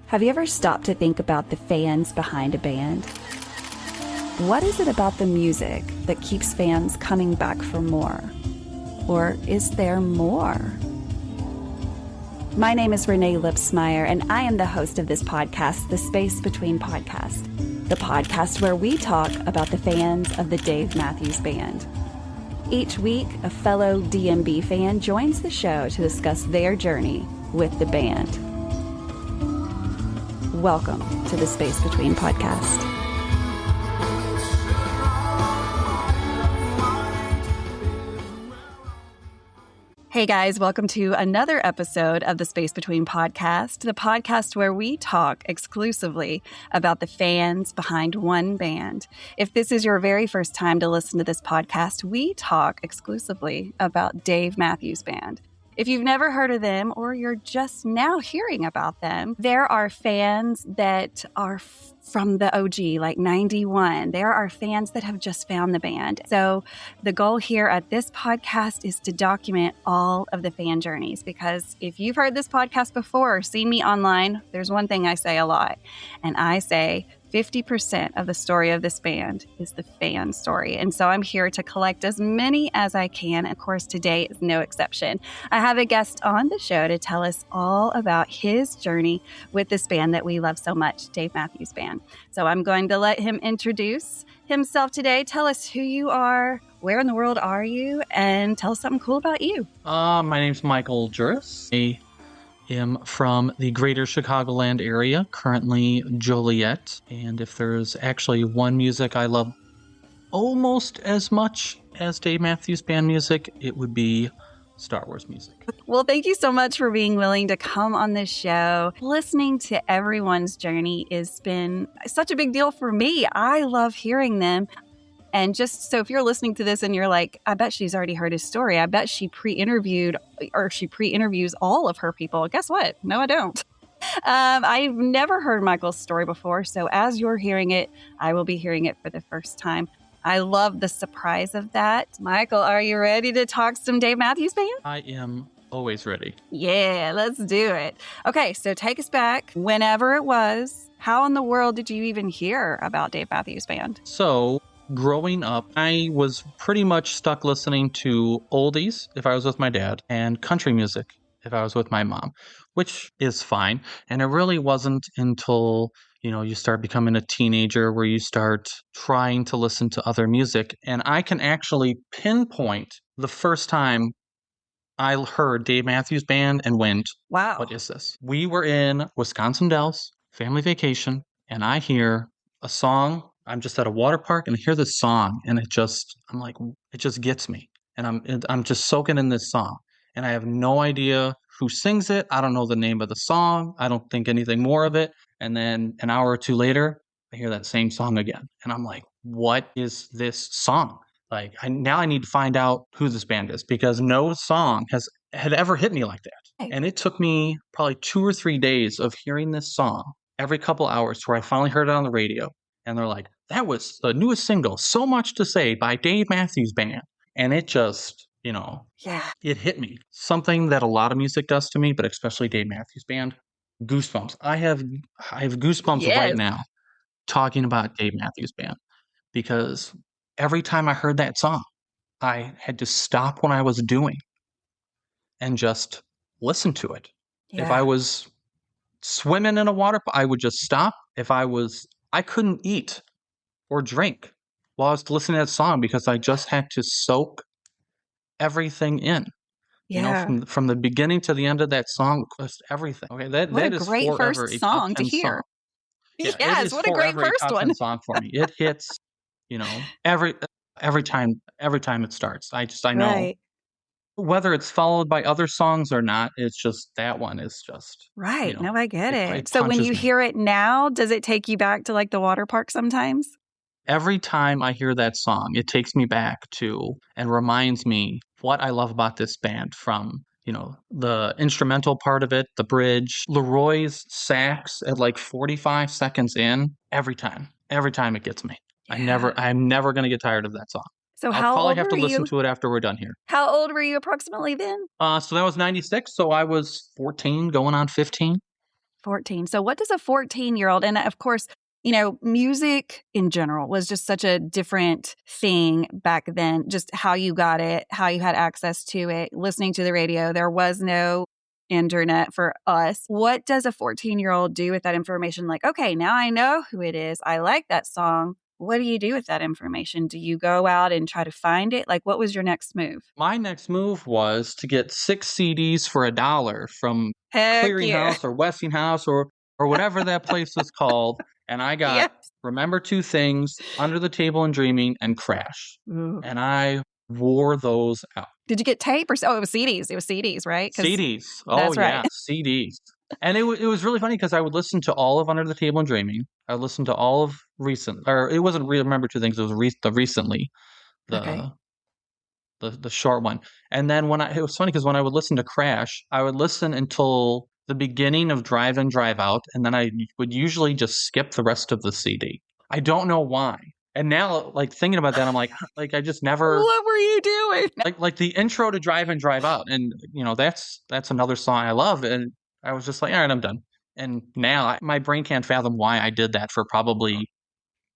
Have you ever stopped to think about the fans behind a band? What is it about the music that keeps fans coming back for more? Or is there more? My name is Renae Lipsmeyer, and I am the host of this podcast, The Space Between Podcast, the podcast where we talk about the fans of the Dave Matthews Band. Each week, a fellow DMB fan joins the show to discuss their journey with the band. Welcome to the Space Between Podcast. Hey guys, welcome to another episode of the Space Between Podcast, the podcast where we talk exclusively about the fans behind one band. If this is your very first time to listen to this podcast, we talk exclusively about Dave Matthews Band. If you've never heard of them or you're just now hearing about them, there are fans that are from the OG, like 91. There are fans that have just found the band. So the goal here at this podcast is to document all of the fan journeys, because if you've heard this podcast before or seen me online, there's one thing I say a lot, and I say 50% of the story of this band is the fan story. And so I'm here to collect as many as I can. Of course, today is no exception. I have a guest on the show to tell us all about his journey with this band that we love so much, Dave Matthews Band. So I'm going to let him introduce himself today. Tell us who you are, where in the world are you, and tell us something cool about you. My name's Michael Jures. I am from the greater Chicagoland area, currently Joliet. And if there's actually one music I love almost as much as Dave Matthews Band music, it would be Star Wars music. Well, thank you so much for being willing to come on this show. Listening to everyone's journey has been such a big deal for me. I love hearing them. And just so if you're listening to this and you're like, I bet she's already heard his story. I bet she pre-interviewed or she pre-interviews all of her people. Guess what? No, I don't. I've never heard Michael's story before. So as you're hearing it, I will be hearing it for the first time. I love the surprise of that. Michael, are you ready to talk some Dave Matthews Band? I am always ready. Yeah, let's do it. Okay, so take us back whenever it was. How in the world did you even hear about Dave Matthews Band? So growing up, I was pretty much stuck listening to oldies if I was with my dad and country music if I was with my mom, which is fine. And it really wasn't until, you start becoming a teenager where you start trying to listen to other music. And I can actually pinpoint the first time I heard Dave Matthews Band and went, wow, what is this? We were in Wisconsin Dells, family vacation, and I hear a song. I'm just at a water park and I hear this song, and it just gets me. And I'm just soaking in this song. And I have no idea who sings it. I don't know the name of the song. I don't think anything more of it. And then an hour or two later, I hear that same song again. And I'm like, what is this song? Like, now I need to find out who this band is, because no song had ever hit me like that. And it took me probably 2 or 3 days of hearing this song every couple hours where I finally heard it on the radio. And they're like, that was the newest single, So Much to Say by Dave Matthews Band. And it just, it hit me. Something that a lot of music does to me, but especially Dave Matthews Band, goosebumps. I have goosebumps right now talking about Dave Matthews Band, because every time I heard that song, I had to stop what I was doing and just listen to it. Yeah. If I was swimming in a water, I would just stop. I couldn't eat or drink while I was listening to that song, because I just had to soak everything in. Yeah. From the beginning to the end of that song, just everything. Okay, that is great forever first song to hear. Yeah, yes, what a great first one song for me. It hits, every time it starts. I know. Right. Whether it's followed by other songs or not, it's just that one is just right. No, I get it. So when you hear it now, does it take you back to like the water park sometimes? Every time I hear that song, it takes me back to and reminds me what I love about this band, from the instrumental part of it, the bridge, Leroy's sax at like 45 seconds in. Every time it gets me. Yeah. I'm never going to get tired of that song. So I'll probably have to listen to it after we're done here. How old were you approximately then? So that was 96. So I was 14 going on 15. 14. So what does a 14-year-old, and of course, music in general was just such a different thing back then, just how you got it, how you had access to it, listening to the radio. There was no internet for us. What does a 14-year-old do with that information? Like, okay, now I know who it is. I like that song. What do you do with that information? Do you go out and try to find it? Like, what was your next move? My next move was to get 6 CDs for $1 from Heck yeah. Clearinghouse or Westinghouse or whatever that place was called. And I got Yes. Remember Two Things, Under the Table and Dreaming, and Crash. Ooh. And I wore those out. Did you get tape or it was CDs? It was CDs, right? CDs. Oh, that's yeah, right. CDs. And it was really funny because I would listen to all of Under the Table and Dreaming. I would listen to all of it wasn't Remember Two Things. It was the recently, Okay. the short one. And then it was funny because when I would listen to Crash, I would listen until the beginning of Drive In, Drive Out, and then I would usually just skip the rest of the CD. I don't know why. And now, like, thinking about that, I'm like I just never. What were you doing? Like the intro to Drive In, Drive Out, and that's another song I love, and I was just like, all right, I'm done. And now my brain can't fathom why I did that for probably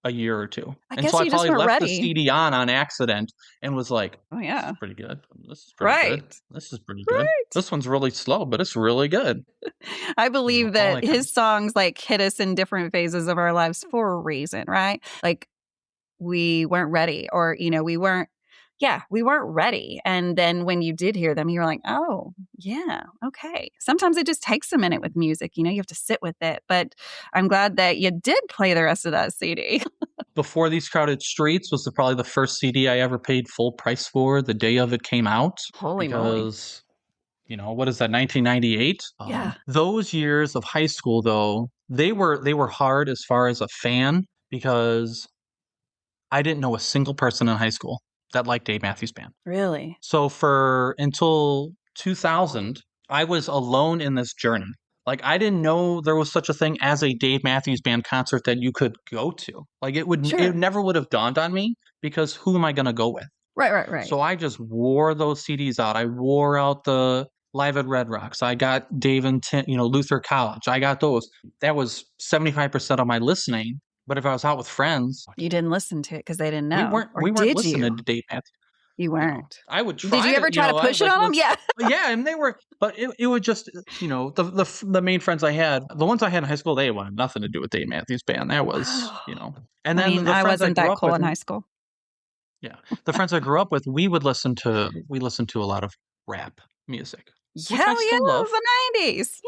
a year or two. I And guess so I you just probably weren't left the ready. CD on accident and was like, Oh, this yeah. is pretty good. This is pretty good. Right. This is pretty good. Right. This one's really slow, but it's really good. I believe all that that kind his of songs like hit us in different phases of our lives for a reason, right? Like we weren't ready or, we weren't ready. And then when you did hear them, you were like, oh, yeah, okay. Sometimes it just takes a minute with music, you have to sit with it. But I'm glad that you did play the rest of that CD. Before These Crowded Streets was probably the first CD I ever paid full price for the day of it came out. Holy moly. Because, what is that, 1998? Yeah. Those years of high school, though, they were hard as far as a fan because I didn't know a single person in high school that liked Dave Matthews Band. Really? So until 2000, I was alone in this journey. Like, I didn't know there was such a thing as a Dave Matthews Band concert that you could go to. Like, it never would have dawned on me because who am I going to go with? Right. So I just wore those CDs out. I wore out the Live at Red Rocks. I got Dave and Tim, Luther College. I got those. That was 75% of my listening. But if I was out with friends, you didn't listen to it because they didn't know. We weren't listening to Dave Matthews. You weren't. I would try. Did you ever try to push it on them? Yeah. Yeah, and they were, but it would just, the main friends I had, the ones I had in high school, they wanted nothing to do with Dave Matthews Band. That was, and then I wasn't that cool in high school. Yeah, the friends I grew up with, we listened to a lot of rap music. Hell yeah, it was the 90s.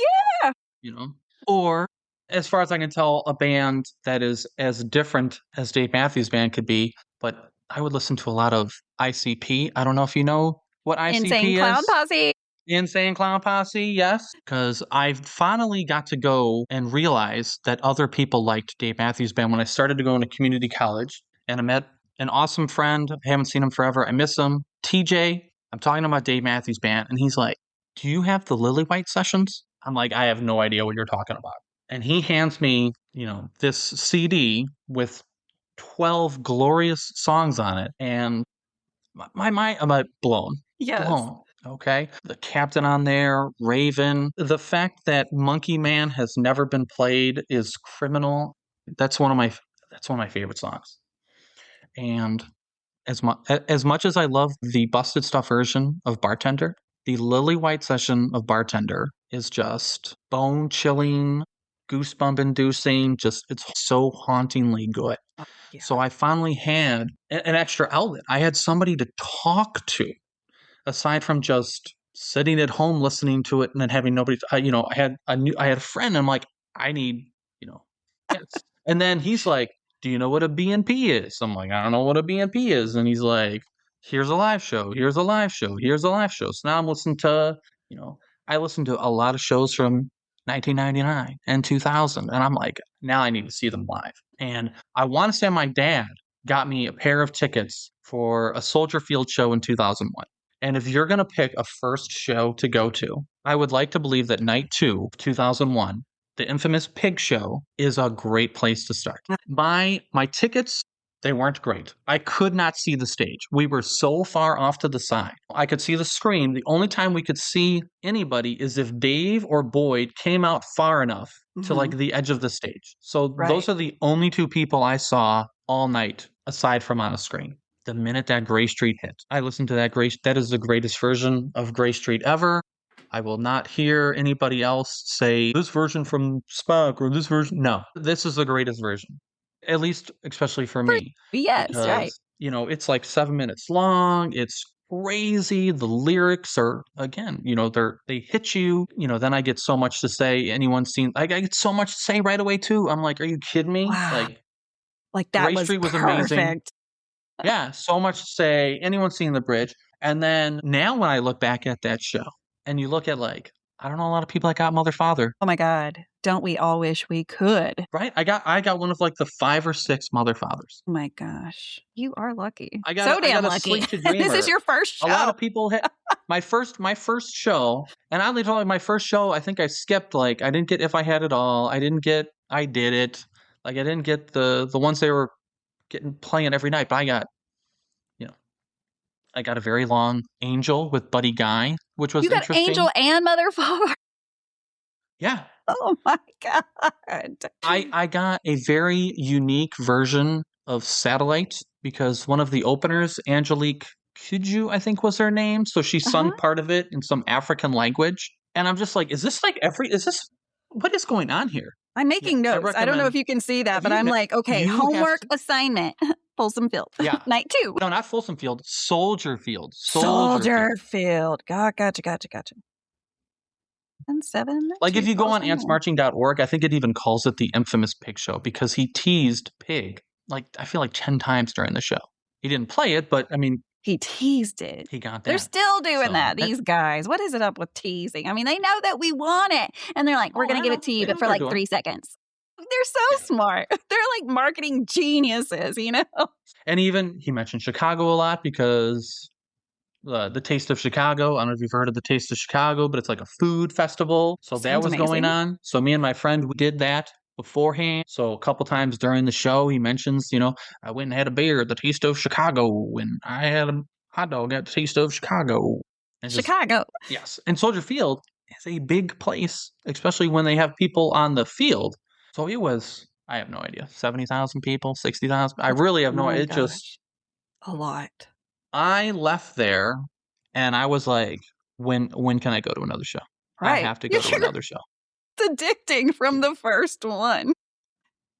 Yeah. Or as far as I can tell, a band that is as different as Dave Matthews Band could be, but I would listen to a lot of ICP. I don't know if you know what ICP Insane is. Clown Posse. Insane Clown Posse, yes. Because I finally got to go and realize that other people liked Dave Matthews Band when I started to go into community college. And I met an awesome friend. I haven't seen him forever. I miss him. TJ, I'm talking about Dave Matthews Band. And he's like, do you have the Lily White sessions? I'm like, I have no idea what you're talking about. And he hands me, this CD with 12 glorious songs on it. And my mind, I'm like blown. Yes. Blown. Okay. The Captain on there, Raven. The fact that Monkey Man has never been played is criminal. That's one of my favorite songs. And as much as I love the Busted Stuff version of Bartender, the Lily White session of Bartender is just bone chilling, goosebump inducing, it's so hauntingly good. Yeah. So I finally had an extra outlet. I had somebody to talk to aside from just sitting at home listening to it and then having nobody. I had a friend. And I'm like, I need, yes. And then he's like, do you know what a BNP is? I'm like, I don't know what a BNP is. And he's like, here's a live show. Here's a live show. Here's a live show. So now I'm listening to, I listened to a lot of shows from 1999 and 2000. And I'm like, now I need to see them live. And I want to say my dad got me a pair of tickets for a Soldier Field show in 2001. And if you're going to pick a first show to go to, I would like to believe that night 2 of 2001, the infamous Pig Show, is a great place to start. My tickets, They weren't great. I could not see the stage. We were so far off to the side. I could see the screen. The only time we could see anybody is if Dave or Boyd came out far enough to like the edge of the stage. So those are the only two people I saw all night aside from on a screen. The minute that Gray Street hit, I listened to that that is the greatest version of Gray Street ever. I will not hear anybody else say this version from Spock or this version. No, this is the greatest version. At least, especially for me. Yes, because, right. You know, it's like 7 minutes long. It's crazy. The lyrics are, again, you know, they hit you. You know, then I get so much to say. I get so much to say right away, too. I'm like, are you kidding me? Wow. Like that Gray was Street was perfect. amazing. Yeah, so much to say. Anyone seen The Bridge? And then now when I look back at that show and you look at like, I don't know a lot of people that got Mother Father. Oh my God. Don't we all wish we could? Right? I got one of like the 5 or 6 Mother Fathers. Oh my gosh. You are lucky. I got lucky. Sleep to Dreamer. This is your first show. A lot of people had my first show, and I only told you my first show, I think I skipped like I didn't get If I Had It All. I didn't get I Did It. Like I didn't get the ones they were playing every night, but I got I got a very long Angel with Buddy Guy, which was interesting. You got Angel and Mother Father? Yeah. Oh my God. I got a very unique version of Satellite because one of the openers, Angelique Kidjo, I think was her name. So she sung part of it in some African language. And I'm just like, what is going on here? I'm making notes. I don't know if you can see that, but I'm like, okay, homework assignment. Folsom Field. Yeah. Night 2. No, not Folsom Field. Soldier Field. Soldier Field. Gotcha. And 7. Like if you go on antsmarching.org, I think it even calls it the infamous Pig Show because he teased Pig like I feel like 10 times during the show. He didn't play it, but I mean he teased it. He got that. They're still doing that, these guys. What is it up with teasing? I mean, they know that we want it. And they're like, we're going to give it to you, but for like 3 seconds. They're so smart. They're like marketing geniuses, you know? And even he mentioned Chicago a lot because the Taste of Chicago. I don't know if you've heard of the Taste of Chicago, but it's like a food festival. So that was going on. So me and my friend, we did that beforehand. So a couple times during the show, he mentions, you know, I went and had a beer at the Taste of Chicago and I had a hot dog at the Taste of Chicago. Chicago. Yes. And Soldier Field is a big place, especially when they have people on the field. So it was, I have no idea, 70,000 people, 60,000. I really have no idea. It just a lot. I left there and I was like, when can I go to another show? Right. I have to go to another show. It's addicting from the first one.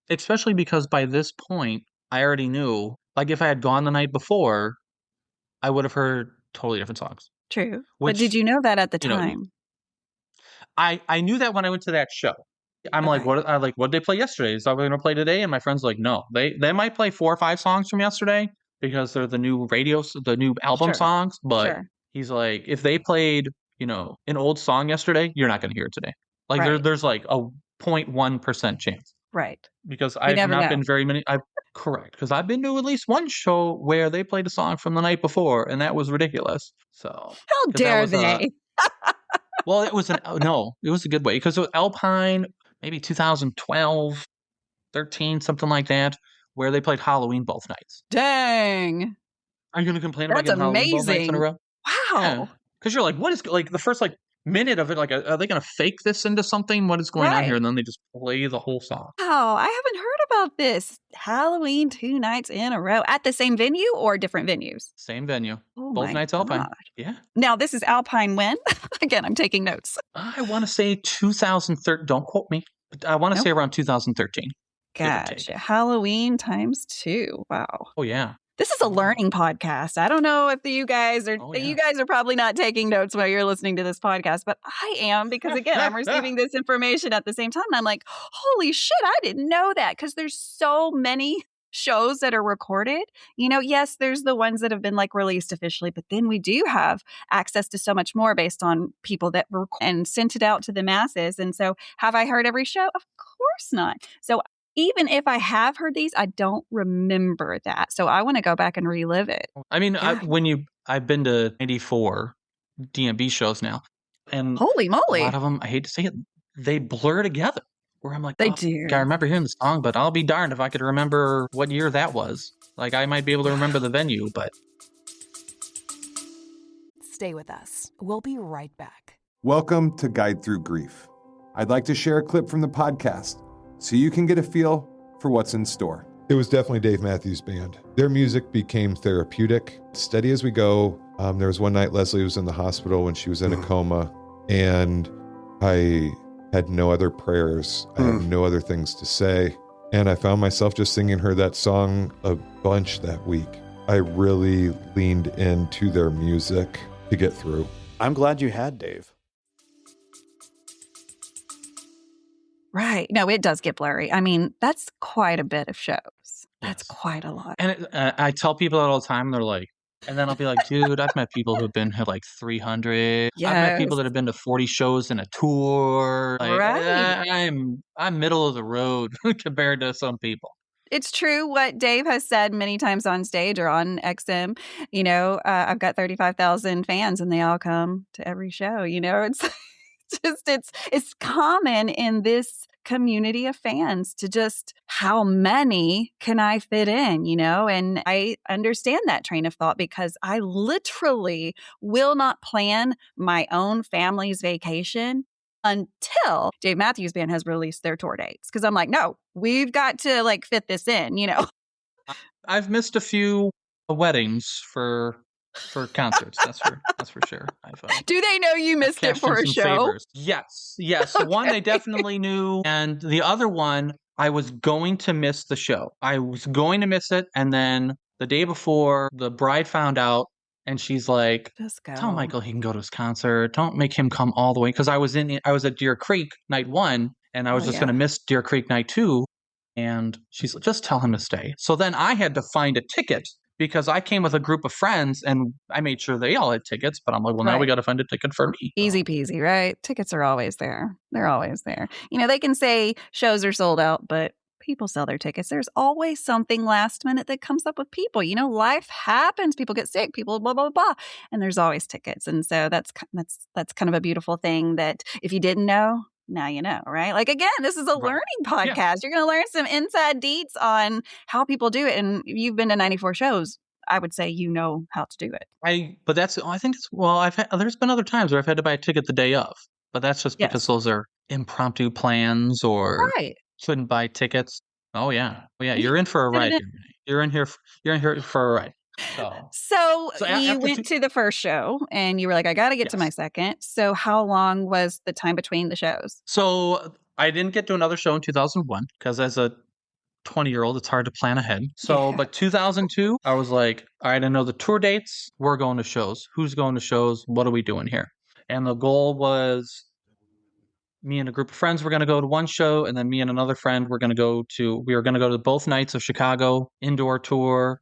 Especially because by this point, I already knew, like if I had gone the night before, I would have heard totally different songs. True. But did you know that at the time? I knew that when I went to that show. I'm like, what did they play yesterday? Is that what they're going to play today? And my friend's like, no, they might play 4 or 5 songs from yesterday because they're the new the new album songs. But he's like, if they played, you know, an old song yesterday, you're not going to hear it today. Like there's like a 0.1% chance. Right. Because I've not been very many. Correct. Because I've been to at least one show where they played a song from the night before, and that was ridiculous. So how dare they? Well, it was it was a good way because it was Alpine. Maybe 2012, 13, something like that, where they played Halloween both nights. Dang. Are you going to complain about getting Halloween both nights in a row? Wow. Because you're like, what is, like, the first, like, minute of it, like, are they going to fake this into something? What is going on here? And then they just play the whole song. Oh, I haven't heard about this. Halloween 2 nights in a row. At the same venue or different venues? Same venue. Both nights Alpine. Yeah. Now, this is Alpine when? Again, I'm taking notes. I want to say 2013. Don't quote me. I want to say around 2013. Gotcha. Halloween times 2. Wow. Oh, yeah. This is a learning podcast. I don't know if you guys are you guys are probably not taking notes while you're listening to this podcast, but I am because, again, I'm receiving this information at the same time. And I'm like, holy shit, I didn't know that because there's so many shows that are recorded. You know, yes, there's the ones that have been like released officially, but then we do have access to so much more based on people that record and sent it out to the masses. And so have I heard every show? Of course not. So even if I have heard these, I don't remember that. So I want to go back and relive it. I mean, I've been to 94 DMB shows now. And holy moly. A lot of them, I hate to say it, they blur together. Where I'm like, they do. I remember hearing the song, but I'll be darned if I could remember what year that was. Like, I might be able to remember the venue, but Stay with us. We'll be right back. Welcome to Guide Through Grief. I'd like to share a clip from the podcast so you can get a feel for what's in store. It was definitely Dave Matthews Band. Their music became therapeutic. Steady as we go. There was one night Leslie was in the hospital when she was in a coma, and I had no other prayers. I had no other things to say. And I found myself just singing her that song a bunch that week. I really leaned into their music to get through. I'm glad you had Dave. Right. No, it does get blurry. I mean, that's quite a bit of shows. That's quite a lot. And I tell people that all the time. They're like, and then I'll be like, dude, I've met people who've been to like 300. I've met people Yes. that have been to 40 shows in a tour. Like, Right. I'm middle of the road compared to some people. It's true what Dave has said many times on stage or on XM. You know, I've got 35,000 fans and they all come to every show. You know, it's just it's common in this community of fans to just how many can I fit in, you know? And I understand that train of thought because I literally will not plan my own family's vacation until Dave Matthews Band has released their tour dates. Cause I'm like, no, we've got to like fit this in, you know? I've missed a few weddings for concerts. That's for sure. Do they know you missed it cashed for in a some show? favors. Yes. The one they definitely knew, and the other one I was going to miss the show. I was going to miss it, and then the day before, the bride found out, and she's like, Just go. "Tell Michael he can go to his concert. Don't make him come all the way." Because I was at Deer Creek night 1, and I was just going to miss Deer Creek night 2. And she's like, "Just tell him to stay." So then I had to find a ticket because I came with a group of friends and I made sure they all had tickets. But I'm like, well, now we Right. got to find a ticket for me. Easy peasy, right? Tickets are always there. They're always there. You know, they can say shows are sold out, but people sell their tickets. There's always something last minute that comes up with people. You know, life happens. People get sick. People blah blah blah, and there's always tickets. And so that's kind of a beautiful thing that if you didn't know, now you know, right? Like again, this is a learning podcast. Yeah. You're going to learn some inside deets on how people do it. And you've been to 94 shows. I would say you know how to do it. There's been other times where I've had to buy a ticket the day of, but that's just because those are impromptu plans or couldn't buy tickets. Oh yeah. You're in for a ride. You're in here for a ride. So you went to the first show and you were like, I got to get to my second. So how long was the time between the shows? So I didn't get to another show in 2001 because as a 20-year-old, it's hard to plan ahead. So, but 2002, I was like, all right, I know the tour dates. We're going to shows. Who's going to shows? What are we doing here? And the goal was me and a group of friends were going to go to one show, and then me and another friend were going to go to both nights of Chicago indoor tour.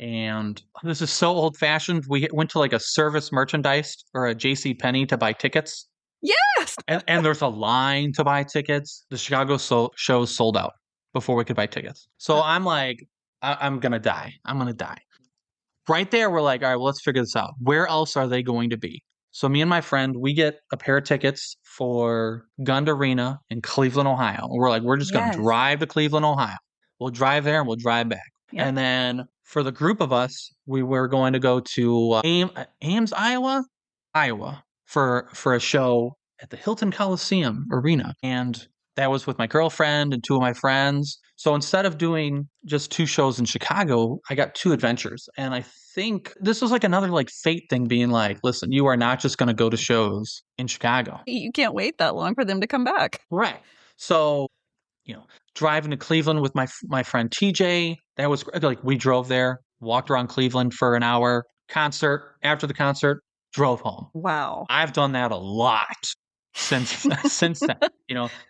And this is so old fashioned. We went to like a service merchandise or a JCPenney to buy tickets. Yes. And there's a line to buy tickets. The Chicago show sold out before we could buy tickets. So I'm like, I'm going to die. I'm going to die. Right there, we're like, all right, well, let's figure this out. Where else are they going to be? So me and my friend, we get a pair of tickets for Gund Arena in Cleveland, Ohio. And we're like, we're just going to drive to Cleveland, Ohio. We'll drive there and we'll drive back. Yep. And then for the group of us, we were going to go to Ames, Iowa, for a show at the Hilton Coliseum Arena. And that was with my girlfriend and two of my friends. So instead of doing just 2 shows in Chicago, I got 2 adventures. And I think this was like another like fate thing being like, listen, you are not just going to go to shows in Chicago. You can't wait that long for them to come back. Right. So, driving to Cleveland with my friend TJ, that was like, we drove there, walked around Cleveland for an hour, concert. After the concert, drove home. Wow. I've done that a lot since then.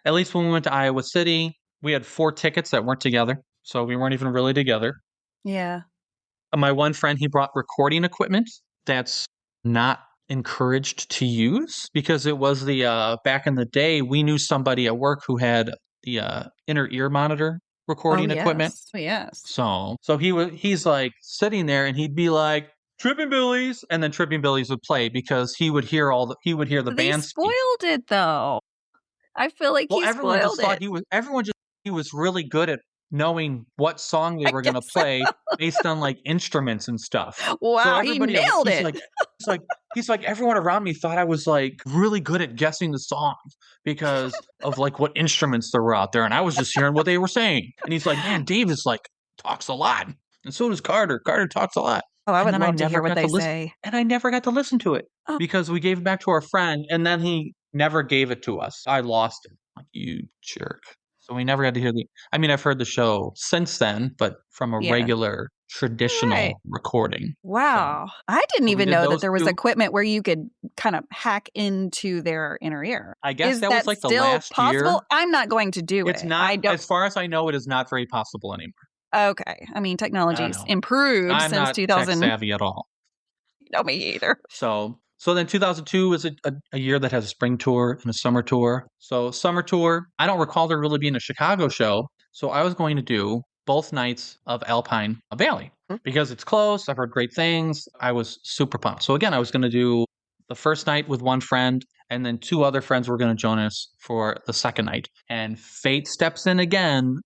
At least when we went to Iowa City, we had 4 tickets that weren't together. So we weren't even really together. Yeah. My one friend, he brought recording equipment that's not encouraged to use because it was the back in the day, we knew somebody at work who had the inner ear monitor recording equipment. Yes. So he's like sitting there and he'd be like, Tripping Billies, and then Tripping Billies would play because he would hear the band. They spoiled it though. I feel like he spoiled it. He was really good at knowing what song they were going to play based on like instruments and stuff. Wow, So he everybody, nailed he's it. like, he's like, everyone around me thought I was like really good at guessing the songs because of like what instruments there were out there. And I was just hearing what they were saying. And he's like, man, Dave is like, talks a lot. And so does Carter. Carter talks a lot. Oh, I And would then love to hear never what got they to listen. say. And I never got to listen to it Oh. because we gave it back to our friend and then he never gave it to us. I lost it. Like, you jerk. So we never got to hear I've heard the show since then, but from a Yeah. regular traditional Right. recording. Wow. So I didn't we even did know that those there was two. equipment where you could kind of hack into their inner ear. I guess Is that was like the still last possible? year. I'm not going to do It's it. not, I don't. as far as I know, it is not very possible anymore. Okay. I mean, I technology's don't know. improved I'm since not 2000. tech savvy at all. No, me either. So then 2002 is a year that has a spring tour and a summer tour. So summer tour, I don't recall there really being a Chicago show. So I was going to do both nights of Alpine Valley because it's close. I've heard great things. I was super pumped. So again, I was going to do the first night with one friend and then two other friends were going to join us for the second night. And fate steps in again.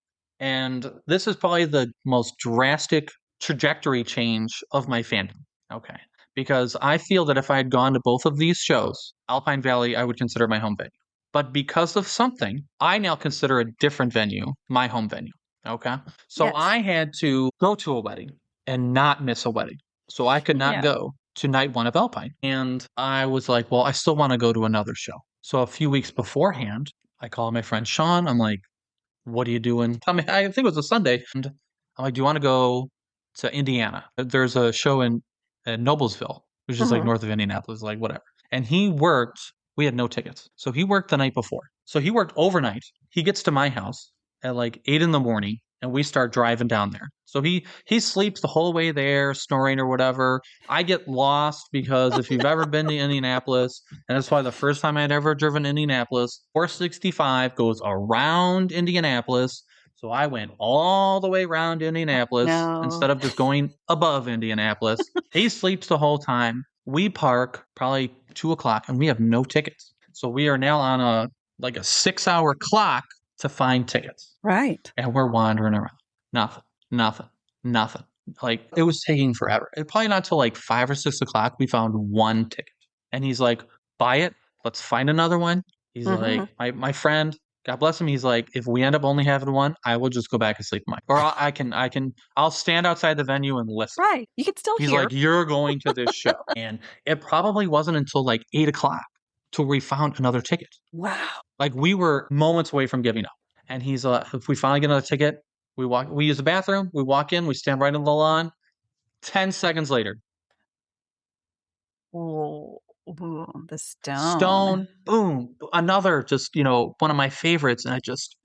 And this is probably the most drastic trajectory change of my fandom. Okay. Because I feel that if I had gone to both of these shows, Alpine Valley, I would consider my home venue. But because of something, I now consider a different venue my home venue. Okay. So Yes. I had to go to a wedding and not miss a wedding. So I could not Yeah. go to night one of Alpine. And I was like, well, I still want to go to another show. So a few weeks beforehand, I call my friend Sean. I'm like, what are you doing? I think it was a Sunday. And I'm like, do you want to go to Indiana? There's a show in Noblesville, which is like north of Indianapolis, like whatever. And we had no tickets. So he worked the night before. So he worked overnight. He gets to my house at like 8 a.m. and we start driving down there. So he sleeps the whole way there, snoring or whatever. I get lost because if you've ever been to Indianapolis, and that's why the first time I'd ever driven Indianapolis, 465 goes around Indianapolis. So I went all the way around Indianapolis instead of just going above Indianapolis. He sleeps the whole time. We park probably 2 o'clock and we have no tickets. So we are now on a 6-hour clock to find tickets. Right. And we're wandering around. Nothing. Like, it was taking forever. It probably not till like 5 or 6 o'clock we found one ticket. And he's like, buy it. Let's find another one. He's like, my friend, God bless him. He's like, if we end up only having one, I will just go back and sleep. Or I'll stand outside the venue and listen. Right. You can still He's hear. like, you're going to this show. And it probably wasn't until like 8 o'clock till we found another ticket. Wow. Like, we were moments away from giving up. And he's if we finally get another ticket, we use the bathroom, we walk in, we stand right on the lawn. 10 seconds later. Ooh, the Stone, boom, another just, one of my favorites. And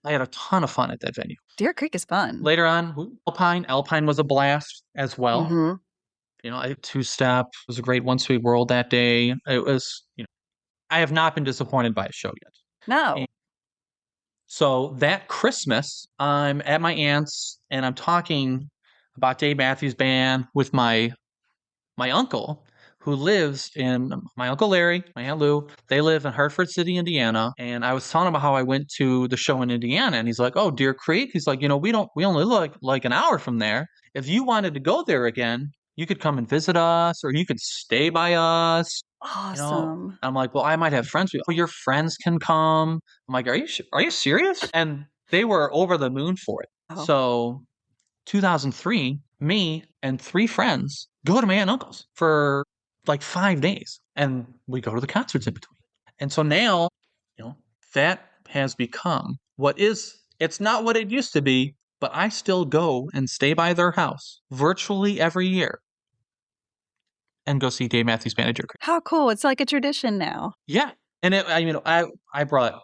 I had a ton of fun at that venue. Deer Creek is fun. Later on, Alpine was a blast as well. I two-step was a great One Sweet World that day. It was, I have not been disappointed by a show yet. No. And so that Christmas, I'm at my aunt's and I'm talking about Dave Matthews Band with my uncle, who lives in my Uncle Larry, my Aunt Lou. They live in Hartford City, Indiana. And I was telling him about how I went to the show in Indiana. And he's like, oh, Deer Creek. He's like, we only live like an hour from there. If you wanted to go there again, you could come and visit us or you could stay by us. Awesome. I'm like, well, I might have friends. Oh, your friends can come. I'm like, are you serious? And they were over the moon for it. Oh. So 2003, me and 3 friends go to my aunt and uncle's for like 5 days. And we go to the concerts in between. And so now, that has become it's not what it used to be, but I still go and stay by their house virtually every year and go see Dave Matthews Band at Jures. How cool. It's like a tradition now. Yeah. And I brought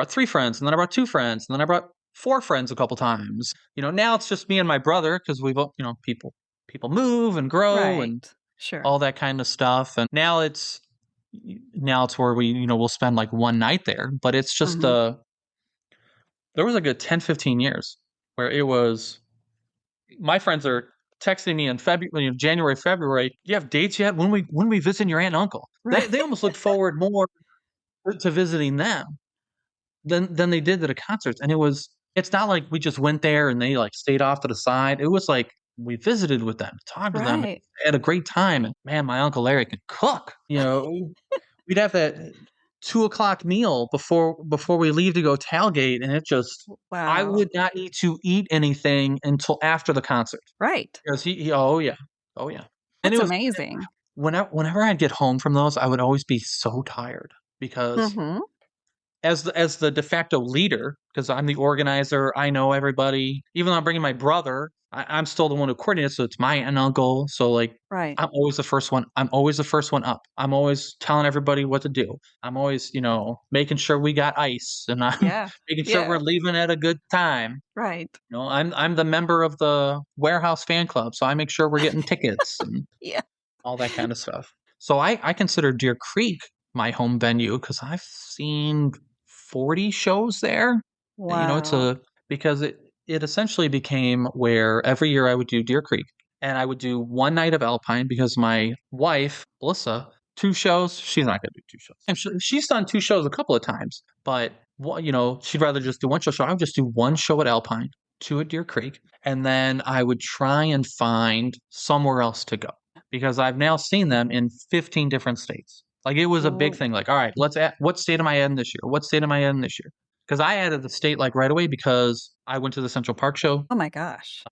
3 friends, and then I brought 2 friends, and then I brought 4 friends a couple times. Now it's just me and my brother because we've, people move and grow and all that kind of stuff. And now it's where we, we'll spend like one night there, but it's just there was a good 10, 15 years where it was, my friends are texting me in January, February. Do you have dates yet? When we visit your aunt and uncle? Right. They almost look forward more to visiting them than they did to the concerts. And it was It's not like we just went there and they like stayed off to the side. It was like we visited with them, talked to them, Right. had a great time. And man, my Uncle Larry could cook. We'd have that 2 o'clock meal before we leave to go tailgate, and it just I Wow. would not need to eat anything until after the concert Right. because oh yeah, oh yeah, and it That's was amazing. whenever I'd get home from those, I would always be so tired because Mm-hmm. as the de facto leader, because I'm the organizer, I know everybody. Even though I'm bringing my brother, I'm still the one who coordinates. So it's my aunt and uncle. So like, Right. I'm always the first one. I'm always the first one up. I'm always telling everybody what to do. I'm always, making sure we got ice, and I'm Yeah. making sure we're Yeah. leaving at a good time. Right. I'm the member of the warehouse fan club, so I make sure we're getting tickets and Yeah. all that kind of stuff. So I consider Deer Creek my home venue because I've seen 40 shows there. Wow. Because it essentially became where every year I would do Deer Creek and I would do one night of Alpine because my wife, Melissa, 2 shows. She's not going to do 2 shows. And she's done 2 shows a couple of times, but she'd rather just do one show. So I would just do one show at Alpine, 2 at Deer Creek, and then I would try and find somewhere else to go because I've now seen them in 15 different states. Like it was a big Oh, thing. Like, all right, what state am I in this year? What state am I in this year? Because I added the state like right away because I went to the Central Park show. oh my gosh.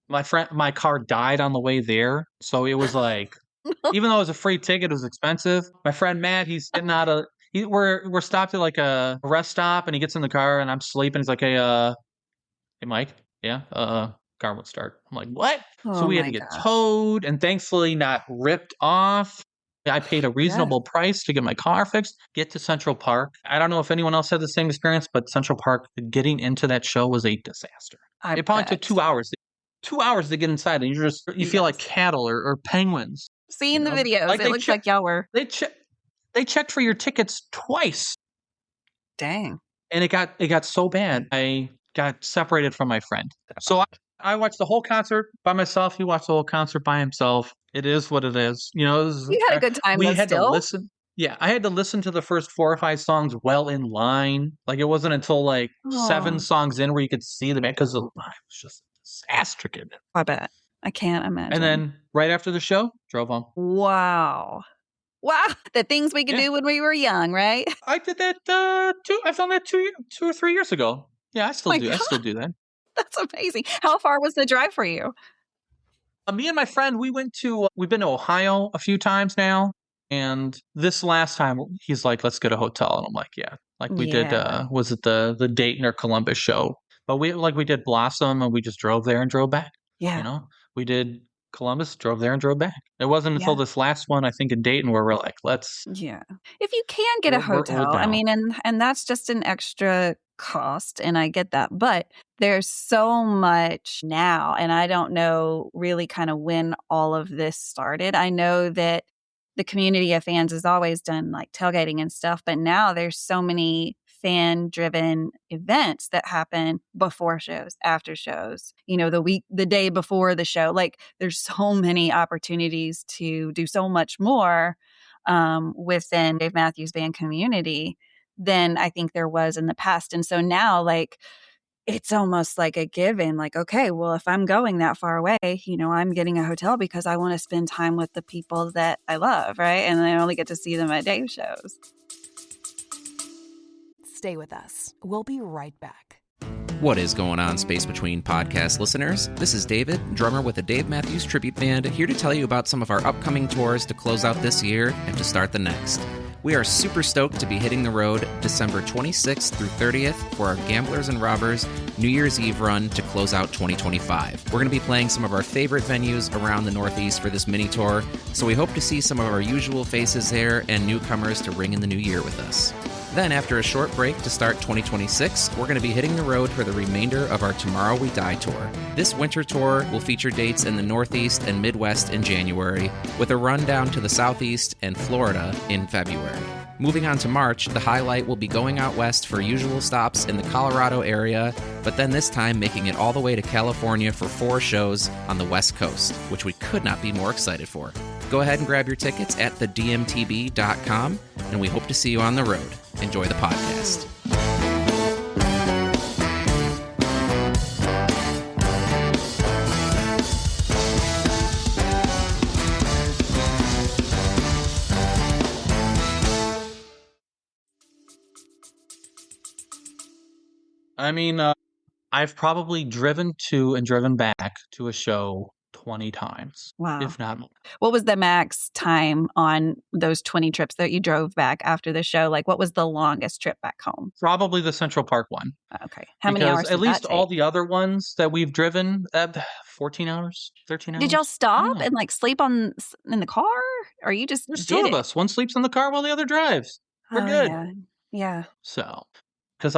My car died on the way there, so it was like, even though it was a free ticket, it was expensive. My friend Matt, he's getting out of. We're stopped at like a rest stop, and he gets in the car, and I'm sleeping. He's like, hey Mike, yeah, car won't start. I'm like, what? So Oh we had to my get gosh. towed, and thankfully not ripped off. I paid a Yeah. reasonable price to get my car fixed, get to Central Park. I don't know if anyone else had the same experience, but Central Park, getting into that show was a disaster. I It probably took bet. 2 hours. 2 hours to get inside, and you feel like Yes. cattle or penguins. Seeing the videos, Like it looks like y'all were. they checked for your tickets twice, Dang. and it got so bad. I got separated from my friend. So I watched the whole concert by myself. He watched the whole concert by himself. It is what it is. You had a good time we though had to still? listen. Yeah, I had to listen to the first 4 or 5 songs well in line. Like it wasn't until like 7 Oh, songs in where you could see the band because the line was just a disaster. I bet. I can't imagine. And then right after the show, drove home. Wow. Wow. The things we could Yeah. do when we were young, right? I did that I've done that 2 or 3 years ago. Yeah, I still My do. I still do that. That's amazing. How far was the drive for you? Me and my friend, we've been to Ohio a few times now. And this last time, he's like, let's get a hotel. And I'm like, yeah. Like we did, Yeah. was it the Dayton or Columbus show? But we did Blossom and we just drove there and drove back. Yeah. We did Columbus, drove there and drove back. It wasn't until this last one, I think in Dayton, where we're like, Yeah. If you can get a we're hotel, I down. mean, and that's just an extra cost, and I get that. But there's so much now, and I don't know really kind of when all of this started. I know that the community of fans has always done like tailgating and stuff, but now there's so many fan-driven events that happen before shows, after shows, the day before the show. Like there's so many opportunities to do so much more within Dave Matthews Band community than I think there was in the past. And so now, like, it's almost like a given, like, okay, well, if I'm going that far away, I'm getting a hotel because I want to spend time with the people that I love, right? And I only get to see them at Dave shows. Stay with us. We'll be right back. What is going on, Space Between podcast listeners? This is David, drummer with the Dave Matthews Tribute Band, here to tell you about some of our upcoming tours to close out this year and to start the next. We are super stoked to be hitting the road December 26th through 30th for our Gamblers and Robbers New Year's Eve run to close out 2025. We're going to be playing some of our favorite venues around the Northeast for this mini tour, so we hope to see some of our usual faces there and newcomers to ring in the new year with us. Then, after a short break to start 2026, we're going to be hitting the road for the remainder of our Tomorrow We Die tour. This winter tour will feature dates in the Northeast and Midwest in January, with a run down to the Southeast and Florida in February. Moving on to March, the highlight will be going out west for usual stops in the Colorado area, but then this time making it all the way to California for 4 shows on the West Coast, which we could not be more excited for. Go ahead and grab your tickets at thedmtb.com, and we hope to see you on the road. Enjoy the podcast. I mean, I've probably driven to and driven back to a show 20 times, Wow. if not more. What was the max time on those 20 trips that you drove back after the show? Like, what was the longest trip back home? Probably the Central Park one. Okay. How many hours At did least that all take? the other ones that we've driven, 14 hours, 13 hours. Did y'all I stop don't know. and like sleep in the car, or you just There's did two of it? us. One sleeps in the car while the other drives. We're Oh, good. yeah. Yeah. So, because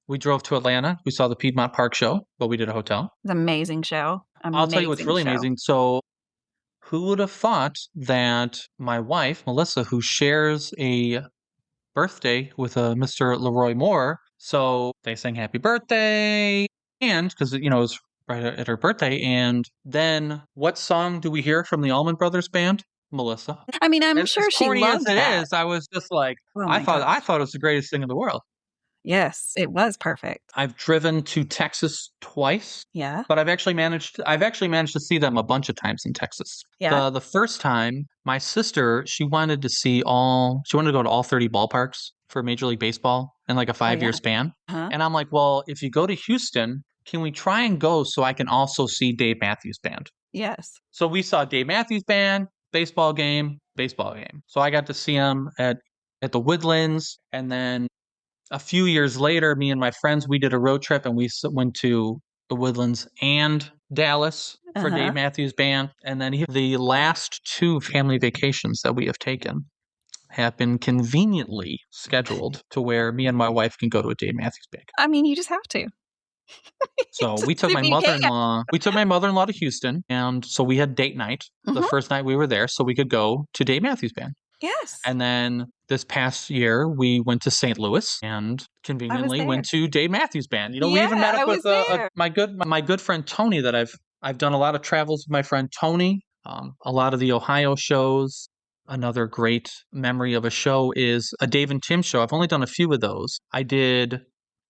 we drove to Atlanta. We saw the Piedmont Park show, but we did a hotel. It's an amazing show. I'll tell you what's really show. amazing. So, who would have thought that my wife, Melissa, who shares a birthday with Mr. Leroy Moore, so they sang happy birthday, and because, it was right at her birthday. And then what song do we hear from the Allman Brothers Band? Melissa. I mean, I'm As sure she corny loved as it that. is, I was just like, Oh I my thought gosh. it was the greatest thing in the world. Yes, it was perfect. I've driven to Texas twice, Yeah. but I've actually managed to see them a bunch of times in Texas. Yeah. The first time, my sister, she wanted to go to all 30 ballparks for Major League Baseball in like a 5-year yeah. span. Huh? And I'm like, well, if you go to Houston, can we try and go so I can also see Dave Matthews Band? Yes. So we saw Dave Matthews Band, baseball game. So I got to see him at the Woodlands, and then a few years later, me and my friends, we did a road trip and we went to the Woodlands and Dallas for Uh-huh. Dave Matthews Band. And then the last 2 family vacations that we have taken have been conveniently scheduled to where me and my wife can go to a Dave Matthews Band. I mean, you just have to. So we took If my you can. mother-in-law to Houston, and so we had date night the Mhm. first night we were there, so we could go to Dave Matthews Band. Yes. And then this past year, we went to St. Louis and conveniently went to Dave Matthews Band. We even met up with my good friend Tony. That I've done a lot of travels with my friend Tony. A lot of the Ohio shows. Another great memory of a show is a Dave and Tim show. I've only done a few of those. I did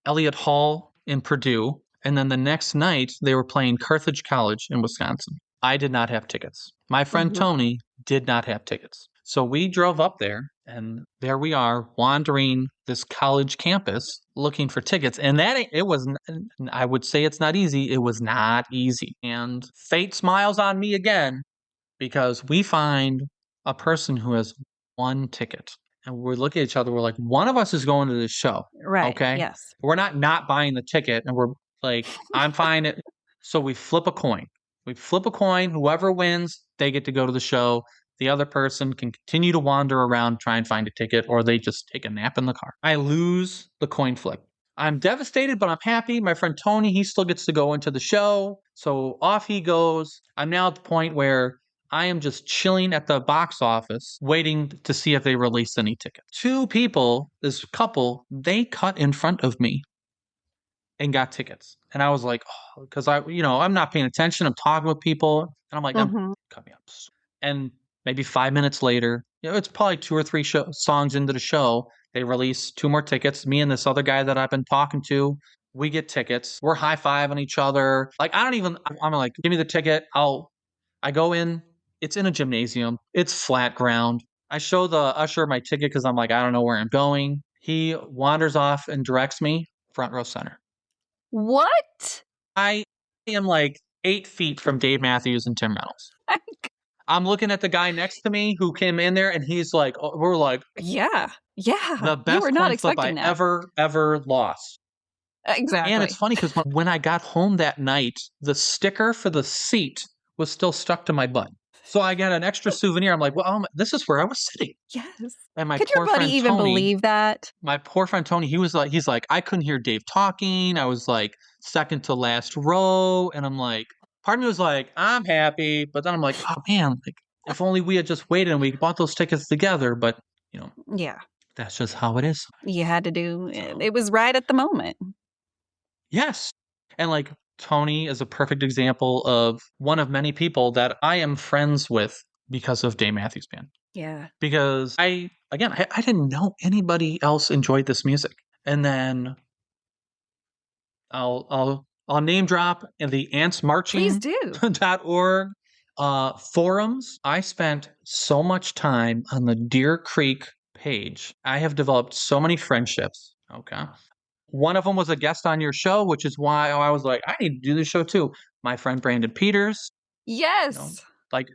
Elliott Hall in Purdue, and then the next night they were playing Carthage College in Wisconsin. I did not have tickets. My friend Mhm. Tony did not have tickets. So we drove up there, and there we are wandering this college campus looking for tickets. And I would say it's not easy. It was not easy. And fate smiles on me again because we find a person who has 1 ticket. And we look at each other. We're like, one of us is going to this show. Right. Okay. Yes. We're not buying the ticket. And we're like, I'm fine. So we flip a coin. Whoever wins, they get to go to the show. The other person can continue to wander around, try and find a ticket, or they just take a nap in the car. I lose the coin flip. I'm devastated, but I'm happy. My friend Tony, he still gets to go into the show. So off he goes. I'm now at the point where I am just chilling at the box office, waiting to see if they release any tickets. 2 people, this couple, they cut in front of me and got tickets. And I was like, because I'm not paying attention. I'm talking with people, and I'm like, Mhm. cut me up. And maybe 5 minutes later, it's probably 2 or 3 songs into the show, they release 2 more tickets. Me and this other guy that I've been talking to, we get tickets. We're high-fiving each other. Like, I'm like, give me the ticket. I go in. It's in a gymnasium. It's flat ground. I show the usher my ticket because I'm like, I don't know where I'm going. He wanders off and directs me front row center. What? I am like 8 feet from Dave Matthews and Tim Reynolds. I'm looking at the guy next to me who came in there, and he's like, we're like, Yeah. Yeah. the You best were not coin flip I expecting that. ever lost. Exactly. And it's funny because when I got home that night, the sticker for the seat was still stuck to my butt. So I got an extra souvenir. I'm like, well, this is where I was sitting. Yes. And my Could your poor buddy friend even Tony, believe that? my poor friend Tony, he's like, I couldn't hear Dave talking. I was like second to last row. And I'm like, part of me was like, I'm happy. But then I'm like, oh man, like if only we had just waited and we bought those tickets together. But Yeah. that's just how it is. You had to do it was right at the moment. Yes. And like Tony is a perfect example of one of many people that I am friends with because of Dave Matthews Band. Yeah. Because I didn't know anybody else enjoyed this music. And then I'll name drop in the Please do. antsmarching.org forums. I spent so much time on the Deer Creek page. I have developed so many friendships. Okay. one of them was a guest on your show, which is why I was like, I need to do this show too. My friend Brandon Peters, Yes. you know,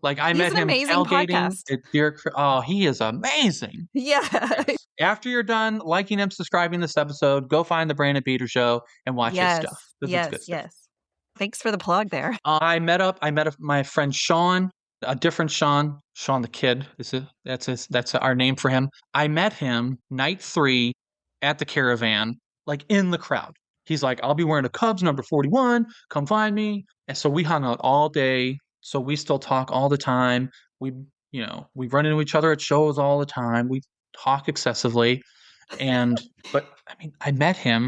like I He's met an him amazing tailgating podcast. at Deer Creek. Oh, he is amazing. Yeah. Yes. After you're done liking and subscribing this episode, go find the Brandon Peters show and watch his Yes. stuff. It's good stuff. Yes. Thanks for the plug there. I met my friend Sean, a different Sean the Kid. That's our name for him. I met him night 3 at the Caravan, like in the crowd. He's like, I'll be wearing a Cubs number 41. Come find me. And so we hung out all day. So we still talk all the time. We run into each other at shows all the time. We talk excessively. But I mean, I met him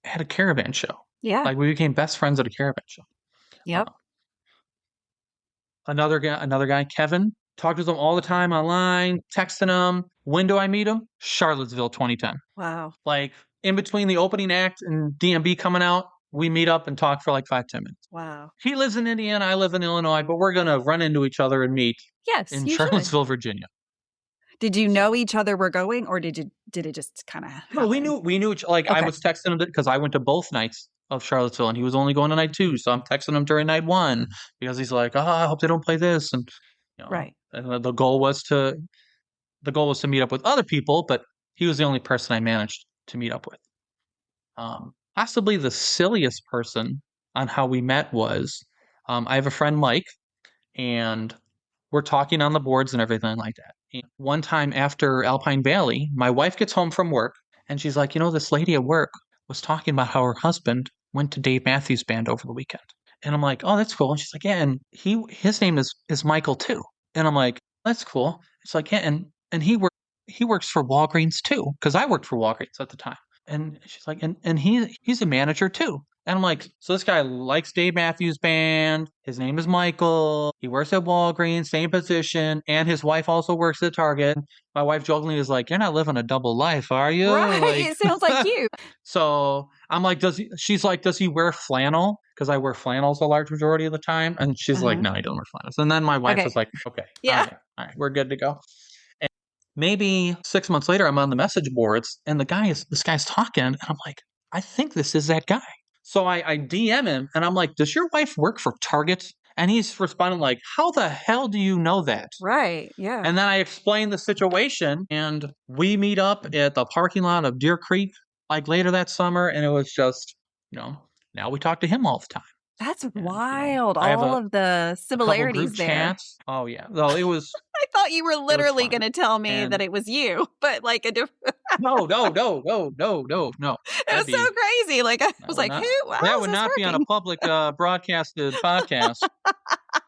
at a Caravan show. Yeah. Like we became best friends at a Caravan show. Yep. Another guy, Kevin, talked to him all the time online, texting him. When do I meet him? Charlottesville 2010. Wow. Like in between the opening act and DMB coming out, we meet up and talk for like 5-10 minutes. Wow. He lives in Indiana, I live in Illinois, but we're going to run into each other and meet in Charlottesville, Virginia. Did you know each other were going, or did it just kind of happen? No, we knew each, like, okay. I was texting him because I went to both nights of Charlottesville and he was only going to night 2, so I'm texting him during night 1 because he's like, I hope they don't play this, and right. And the goal was to meet up with other people, but he was the only person I managed to meet up with. Possibly the silliest person on how we met was I have a friend Mike, and we're talking on the boards and everything like that. And one time after Alpine Valley, my wife gets home from work and she's like, this lady at work was talking about how her husband went to Dave Matthews Band over the weekend. And I'm like, oh, that's cool. And she's like, yeah, and his name is Michael too. And I'm like, that's cool. It's like, yeah, and he works for Walgreens too, because I worked for Walgreens at the time. And she's like, and he's a manager too. And I'm like, so this guy likes Dave Matthews Band. His name is Michael. He works at Walgreens, same position. And his wife also works at Target. My wife jokingly is like, you're not living a double life, are you? Right. Like, it sounds like you. So I'm like, she's like, does he wear flannel? Because I wear flannels a large majority of the time. And she's like, no, he don't wear flannels. And then my wife was like, okay. Yeah. All right, we're good to go. And maybe 6 months later, I'm on the message boards and this guy's talking. And I'm like, I think this is that guy. So I DM him and I'm like, does your wife work for Target? And he's responding like, how the hell do you know that? Right. Yeah. And then I explain the situation and we meet up at the parking lot of Deer Creek like later that summer. And it was just, now we talk to him all the time. That's wild. I have all of the similarities there. Chats. Oh, yeah. Well, it was. I thought you were literally going to tell me that it was you, but like a different. No. It was so crazy. Like I was like, who? That would not be on a public broadcasted podcast.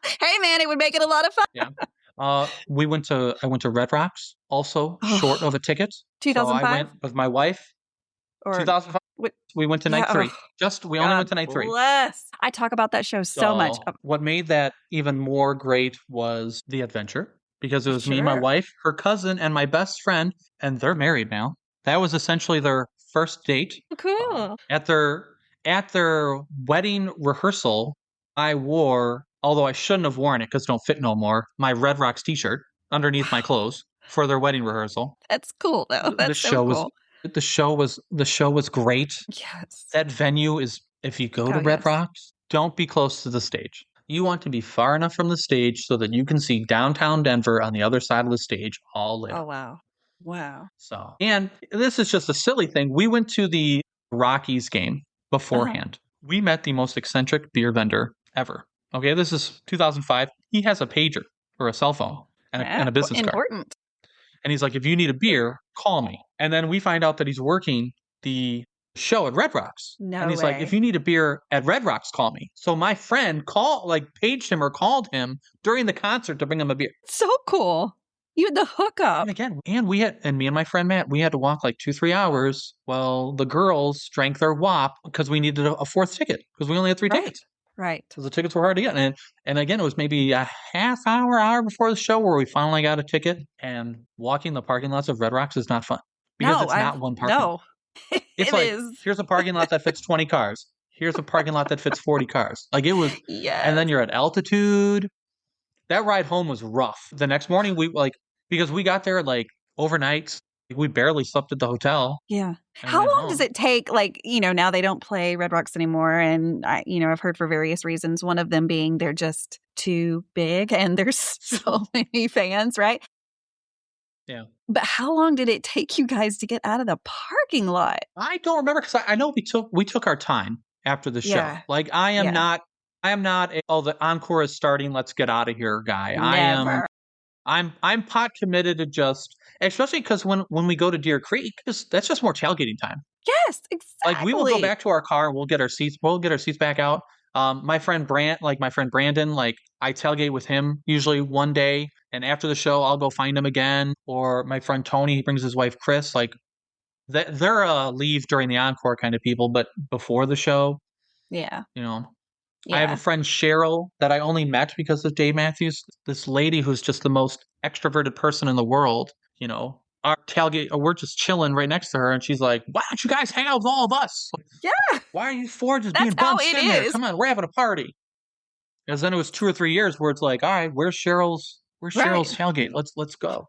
Hey, man, it would make it a lot of fun. Yeah. I went to Red Rocks, also short of a ticket. 2005. So I went with my wife. 2005. We went to night 3. We only went to night 3. Bless. I talk about that show so much. What made that even more great was the adventure, because it was me, my wife, her cousin, and my best friend, and they're married now. That was essentially their first date. Cool. At their wedding rehearsal, I wore, although I shouldn't have worn it because it don't fit no more, my Red Rocks t-shirt underneath my clothes for their wedding rehearsal. That's cool though. That's so cool. The show was great. Yes. That venue is, if you go to Red Rocks, don't be close to the stage. You want to be far enough from the stage so that you can see downtown Denver on the other side of the stage all lit. Oh, wow. Wow. So, and this is just a silly thing. We went to the Rockies game beforehand. We met the most eccentric beer vendor ever. Okay, this is 2005. He has a pager or a cell phone and a business card. Important. And he's like, if you need a beer, call me. And then we find out that he's working the show at Red Rocks. And he's like, if you need a beer at Red Rocks, call me. So my friend paged him or called him during the concert to bring him a beer. So cool. You had the hookup. And me and my friend Matt, we had to walk like 2-3 hours while the girls drank their WAP because we needed a 4th ticket because we only had 3 tickets. Right. Because the tickets were hard to get. And again, it was maybe a half hour before the show where we finally got a ticket. And walking the parking lots of Red Rocks is not fun. Because it's not one parking lot. It's here's a parking lot that fits 20 cars. Here's a parking lot that fits 40 cars. Like it was. Yeah. And then you're at altitude. That ride home was rough. The next morning, because we got there like overnight, We barely slept at the hotel. Yeah. And How went long does home. it take? Like, now they don't play Red Rocks anymore. And I've heard for various reasons, one of them being they're just too big and there's so many fans, right? Yeah. But how long did it take you guys to get out of the parking lot? I don't remember because I know we took our time after the show. Yeah. Like I am Yeah. not the encore is starting, let's get out of here guy. Never. I'm pot committed to just, especially because when we go to Deer Creek, that's just more tailgating time. Yes, Like we will go exactly. back to our car and we'll get our seats back out. My friend Brandon, like I tailgate with him usually one day, and after the show I'll go find him again. Or my friend Tony, he brings his wife Chris. Like they're leave during the encore kind of people, but before the show, Yeah. I have a Yeah. friend Cheryl that I only met because of Dave Matthews. This lady who's just the most extroverted person in the world. Our tailgate, we're just chilling right next to her, and she's like, "Why don't you guys hang out with all of us? Like, Yeah. why are you four just That's being how bumps it in there? is. Come on, we're having a party." Because then it was 2 or 3 years where it's like, "All right, where's Cheryl's Right. tailgate? Let's go."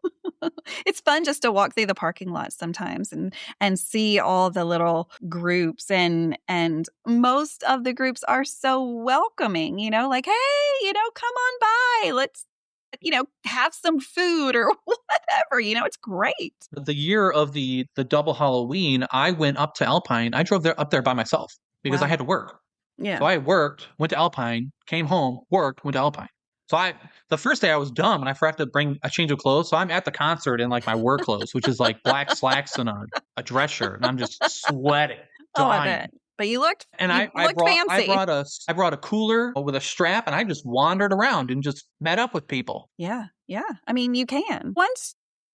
It's fun just to walk through the parking lot sometimes and see all the little groups and most of the groups are so welcoming, like, hey, come on by. Let's have some food or whatever, it's great. The year of the double Halloween, I went up to Alpine. I drove up there by myself because I Wow. had to work. Yeah. So I worked, went to Alpine, came home, worked, went to Alpine. So the first day I was dumb and I forgot to bring a change of clothes. So I'm at the concert in like my work clothes, which is like black slacks and a dress shirt, and I'm just sweating, Oh, I dying. bet. But you looked And fancy. I brought a cooler with a strap, and I just wandered around and just met up with people. Yeah. Yeah. I mean, you can.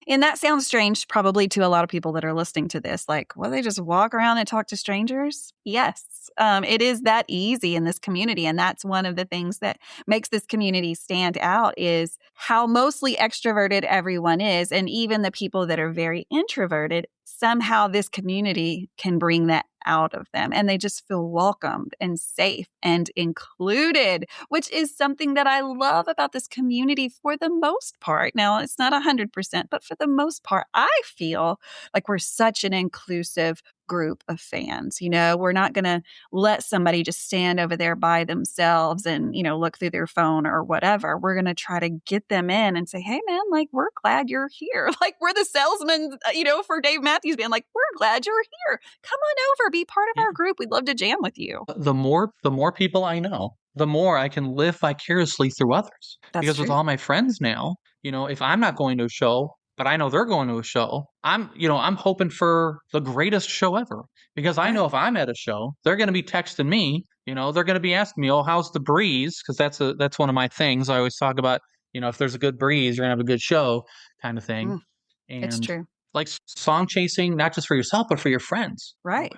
And that sounds strange probably to a lot of people that are listening to this. Like, well, they just walk around and talk to strangers? Yes. It is that easy in this community. And that's one of the things that makes this community stand out is how mostly extroverted everyone is. And even the people that are very introverted, somehow this community can bring that out of them. And they just feel welcomed and safe and included, which is something that I love about this community for the most part. Now, it's not 100%, but for the most part, I feel like we're such an inclusive group of fans. We're not going to let somebody just stand over there by themselves and, look through their phone or whatever. We're going to try to get them in and say, hey, man, like, we're glad you're here. Like, we're the salesman, for Dave Matthews Band. Like, we're glad you're here. Come on over. Be part of our group. We'd love to jam with you. The more people I know, the more I can live vicariously through others. That's because true. with all my friends now, if I'm not going to a show, but I know they're going to a show, I'm hoping for the greatest show ever. Because I know if I'm at a show, they're going to be texting me. They're going to be asking me, "Oh, how's the breeze?" Because that's one of my things. I always talk about, if there's a good breeze, you're going to have a good show, kind of thing. It's And true. like song chasing, not just for yourself, but for your friends. Right.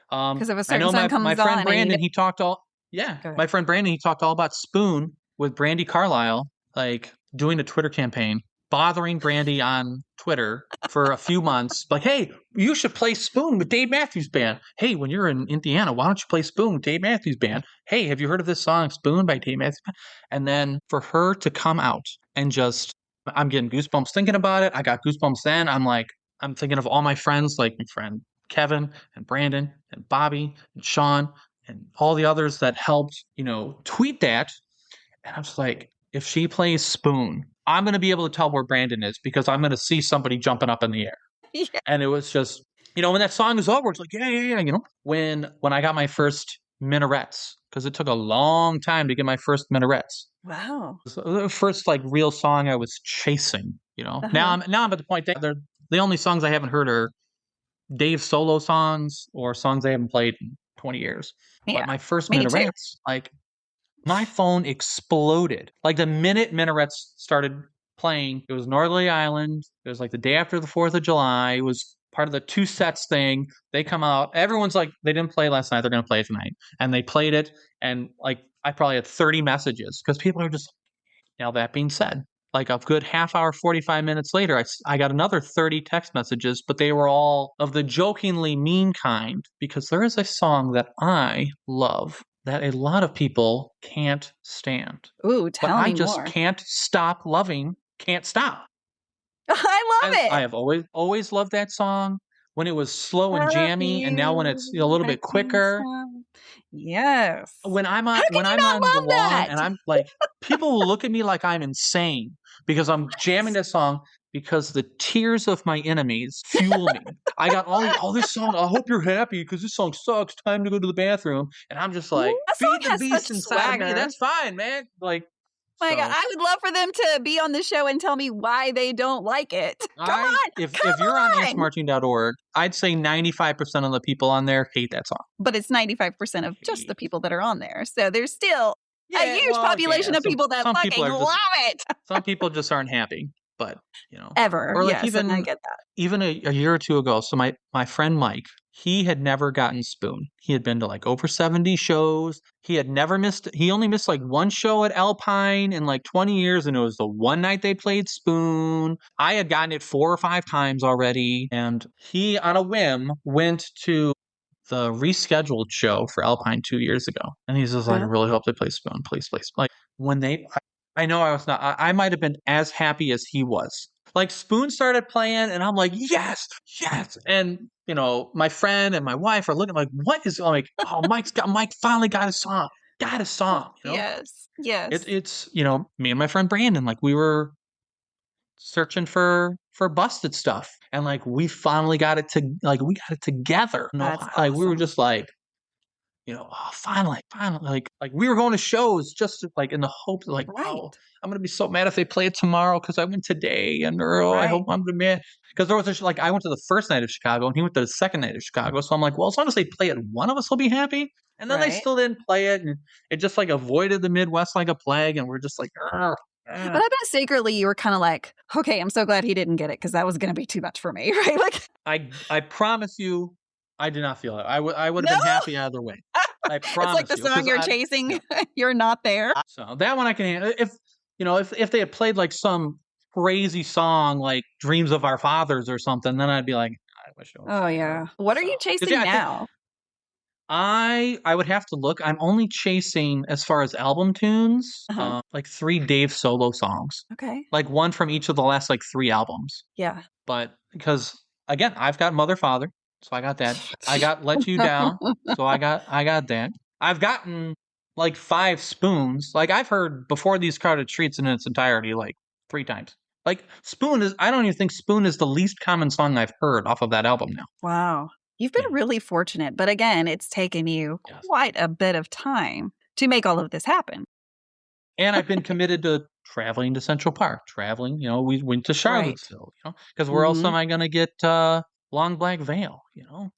Because if a I certain know song comes my friend on Brandon, and he talked all my friend Brandon, he talked all about Spoon with Brandy Carlisle, like doing a Twitter campaign, bothering Brandy on Twitter for a few months, like, "Hey, you should play Spoon with Dave Matthews Band. Hey, when you're in Indiana, why don't you play Spoon with Dave Matthews Band? Hey, have you heard of this song Spoon by Dave Matthews Band?" And then for her to come out and just, I'm getting goosebumps thinking about it. I got goosebumps then. I'm thinking of all my friends, like my friend Kevin and Brandon and Bobby and Sean and all the others that helped, tweet that. And I'm just like, if she plays Spoon, I'm going to be able to tell where Brandon is because I'm going to see somebody jumping up in the air. Yeah. And it was just, when that song is over, it's like, yeah. When I got my first minarets, because it took a long time to get my first minarets. Wow. So the first like real song I was chasing, Now I'm at the point that the only songs I haven't heard are Dave's solo songs or songs I haven't played in 20 years. Yeah, But my first me too. minarets, like my phone exploded. Like the minute minarets started playing, it was Northerly Island. It was like the day after the 4th of July. It was part of the 2 sets thing. They come out. Everyone's like, they didn't play last night. They're going to play it tonight. And they played it. And like, I probably had 30 messages because people are just, now that being said, like a good half hour, 45 minutes later, I got another 30 text messages, but they were all of the jokingly mean kind because there is a song that I love that a lot of people can't stand. Ooh, But tell I me just more. can't stop loving, can't stop. I love it. I have always loved that song when it was slow and jammy, and now when it's a little bit quicker. Yes. When I'm How on can you not the love lawn that? and I'm like, people will look at me like I'm insane because I'm jamming this song because the tears of my enemies fuel me. I got all this song. I hope you're happy because this song sucks. Time to go to the bathroom, and I'm just like, That song feed the has beast such inside of me. swagger. That's fine, man. Like, My God, so I would love for them to be on the show and tell me why they don't like it. if you're on answermarching.org, I'd say 95% of the people on there hate that song. But it's 95% of just the people that are on there. So there's still a huge population of people that fucking love it. Some people just aren't happy, but Ever. or like yes, and I get that. even a year or two ago. So my friend Mike, he had never gotten Spoon. He had been to like over 70 shows. He only missed like one show at Alpine in like 20 years, and it was the one night they played Spoon. I had gotten it 4 or 5 times already, and he on a whim went to the rescheduled show for Alpine 2 years ago, and he's just like, I really hope they play Spoon, please. Like when I know I was not. I might have been as happy as he was. Like Spoon started playing, and I'm like, yes. And my friend and my wife are looking like, what is like? Oh, Mike finally got a song. Yes. It's me and my friend Brandon, like we were searching for busted stuff, and like we finally got it together. That's like we were awesome. just like, finally, like we were going to shows just like in the hope like, oh, I'm gonna be so mad if they play it tomorrow because I went today, and I hope I'm the man. Because there was like I went to the first night of Chicago and he went to the second night of Chicago, so I'm like, well, as long as they play it, one of us will be happy. And then they still didn't play it, and it just like avoided the Midwest like a plague, and we're just like, But I bet secretly you were kind of like, okay, I'm so glad he didn't get it because that was going to be too much for me, right? Like I promise you, I did not feel it. I would have been happy either way. I promise. It's like the song you're chasing. You're not there. So that one I can handle. If they had played like some crazy song like "Dreams of Our Fathers" or something, then I'd be like, I wish it was. Oh yeah. What are you chasing now? I would have to look. I'm only chasing as far as album tunes, like 3 Dave solo songs. Okay. Like one from each of the last like 3 albums. Yeah. But because again, I've got Mother Father. So I got that. I got Let You Down. So I got that. I've gotten like 5 Spoons. Like I've heard Before These Crowded Streets in its entirety like 3 times. Like I don't even think Spoon is the least common song I've heard off of that album now. Wow. You've been really fortunate. But again, it's taken you quite a bit of time to make all of this happen. And I've been committed to traveling to Central Park. We went to Charlottesville, because where else am I going to get Long Black Veil,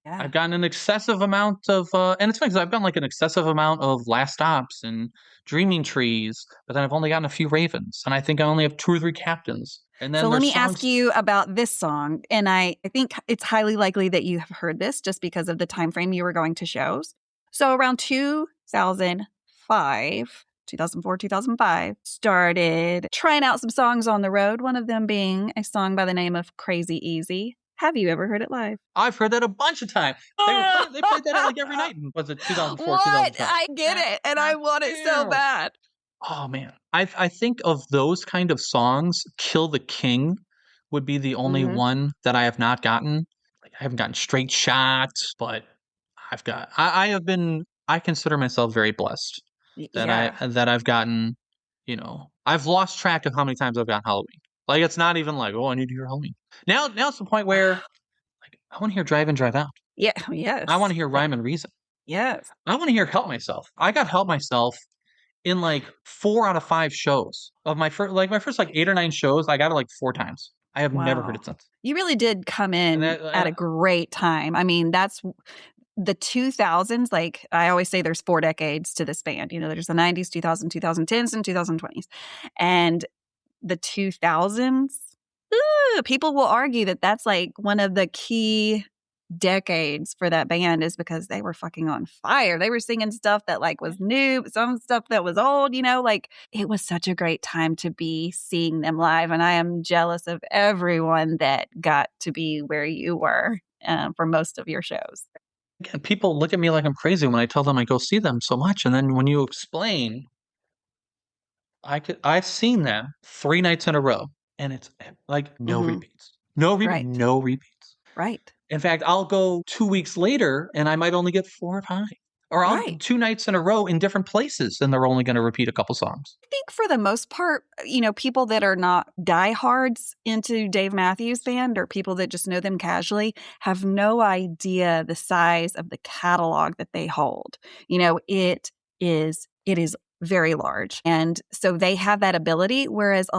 I've gotten an excessive amount of, and it's funny because I've gotten like an excessive amount of Last Stops and Dreaming Trees, but then I've only gotten a few Ravens, and I think I only have 2 or 3 Captains. And then so let me ask you about this song, and I think it's highly likely that you have heard this just because of the time frame you were going to shows. So around 2004, 2005, started trying out some songs on the road, one of them being a song by the name of Crazy Easy. Have you ever heard it live? I've heard that a bunch of times. They played that like every night. Was it 2004, what? 2005? I get it, and I want it so bad. Oh, man. I think of those kind of songs, Kill the King would be the only one that I have not gotten. Like, I haven't gotten Straight Shot, but I consider myself very blessed that I've gotten, I've lost track of how many times I've gotten Halloween. Like, it's not even like, oh, I need to hear Halloween. Now it's the point where like I want to hear Drive In, Drive Out. Yeah, yes. I want to hear Rhyme and Reason. Yes. I want to hear Help Myself. I got Help Myself in like 4 out of 5 shows of my first 8 or 9 shows. I got it like 4 times. I have never heard it since. You really did come in at a great time. I mean, that's the 2000s. Like I always say, there's 4 decades to this band. There's the 90s, 2000s, 2010s, and 2020s. And the 2000s, people will argue that that's like one of the key decades for that band is because they were fucking on fire. They were singing stuff that like was new, some stuff that was old, like it was such a great time to be seeing them live. And I am jealous of everyone that got to be where you were for most of your shows. Again, people look at me like I'm crazy when I tell them I go see them so much. And then when you explain, I've seen them 3 nights in a row. and it's like no Mhm. repeats. No Right. no repeats. Right. In fact, I'll go 2 weeks later and I might only get 4 or 5. Or I'll Right. 2 nights in a row in different places and they're only going to repeat a couple songs. I think for the most part, people that are not diehards into Dave Matthews Band or people that just know them casually have no idea the size of the catalog that they hold. It is very large. And so they have that ability, whereas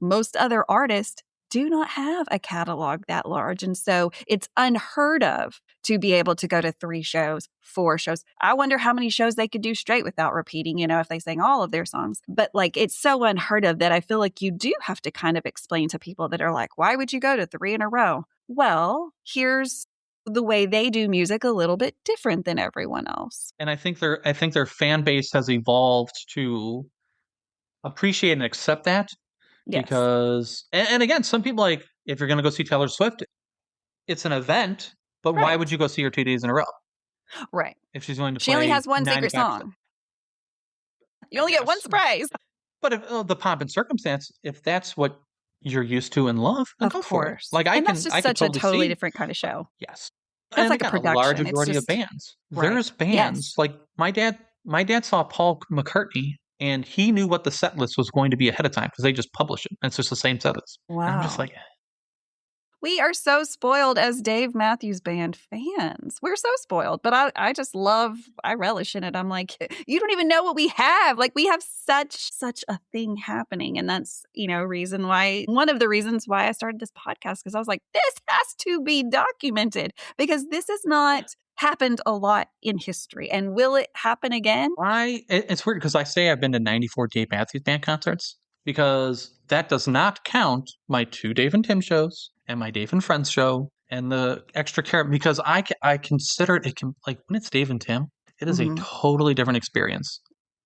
most other artists do not have a catalog that large. And so it's unheard of to be able to go to 3 shows, 4 shows. I wonder how many shows they could do straight without repeating, if they sang all of their songs. But it's so unheard of that I feel like you do have to kind of explain to people that are like, why would you go to 3 in a row? Well, here's the way they do music a little bit different than everyone else. And I think their fan base has evolved to appreciate and accept that. Yes. Because and again, some people like if you're going to go see Taylor Swift, it's an event, but why Right. would you go see her 2 days in a row Right. if she's going to She play only has one 95%? secret song. You only get one Yes. surprise. But if the pomp and circumstance, if that's what you're used to and love, then Of go for it. course. Like And that's just I could such a totally see, different kind of show. yes. That's And like a again, large production. It's majority of just bands. right. There's bands Yes. like my dad saw Paul McCartney and he knew what the set list was going to be ahead of time because they just publish it. And it's just the same set list. And I'm just Wow. like, We are so spoiled as Dave Matthews Band fans. We're so spoiled, but I relish in it. I'm like, you don't even know what we have. Like we have such a thing happening. And that's, one of the reasons why I started this podcast, because I was like, this has to be documented because this has not happened a lot in history. And will it happen again? it's weird because I say I've been to 94 Dave Matthews Band concerts because that does not count my 2 Dave and Tim shows and my Dave and Friends show and the extra care because I consider it like when it's Dave and Tim, it is a totally different experience.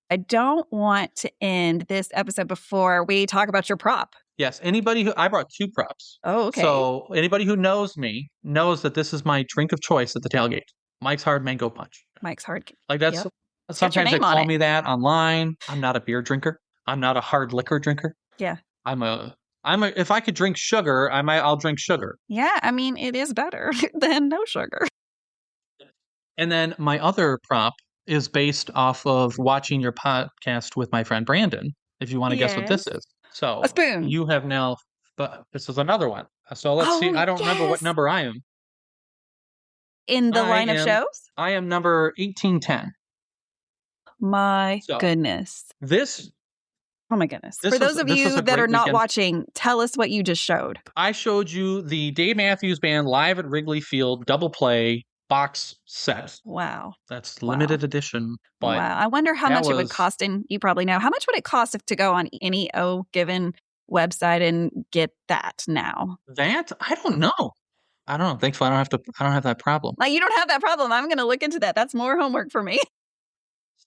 I don't want to end this episode before we talk about your prop. Yes, I brought 2 props. Oh, okay. So anybody who knows me knows that this is my drink of choice at the tailgate. Mike's Hard Mango Punch. Mike's Hard. Like that's Yep. sometimes they name on call it. me that online. I'm not a beer drinker. I'm not a hard liquor drinker. Yeah. If I could drink sugar, I'll drink sugar. Yeah, I mean, it is better than no sugar. And then my other prop is based off of watching your podcast with my friend Brandon. If you want to guess what this is. So A spoon. you have now, but this is another one. So let's see. I don't remember what number I am. In the line of shows? I am number 1810. My goodness. Oh my goodness. For those of you that are not watching, tell us what you just showed. I showed you the Dave Matthews Band live at Wrigley Field double play box set. Wow. That's limited edition. But wow. I wonder how much it would cost, and you probably know. How much would it cost to go on any given website and get that now? That? I don't know. Thankfully, I don't have that problem. Like, you don't have that problem. I'm going to look into that. That's more homework for me.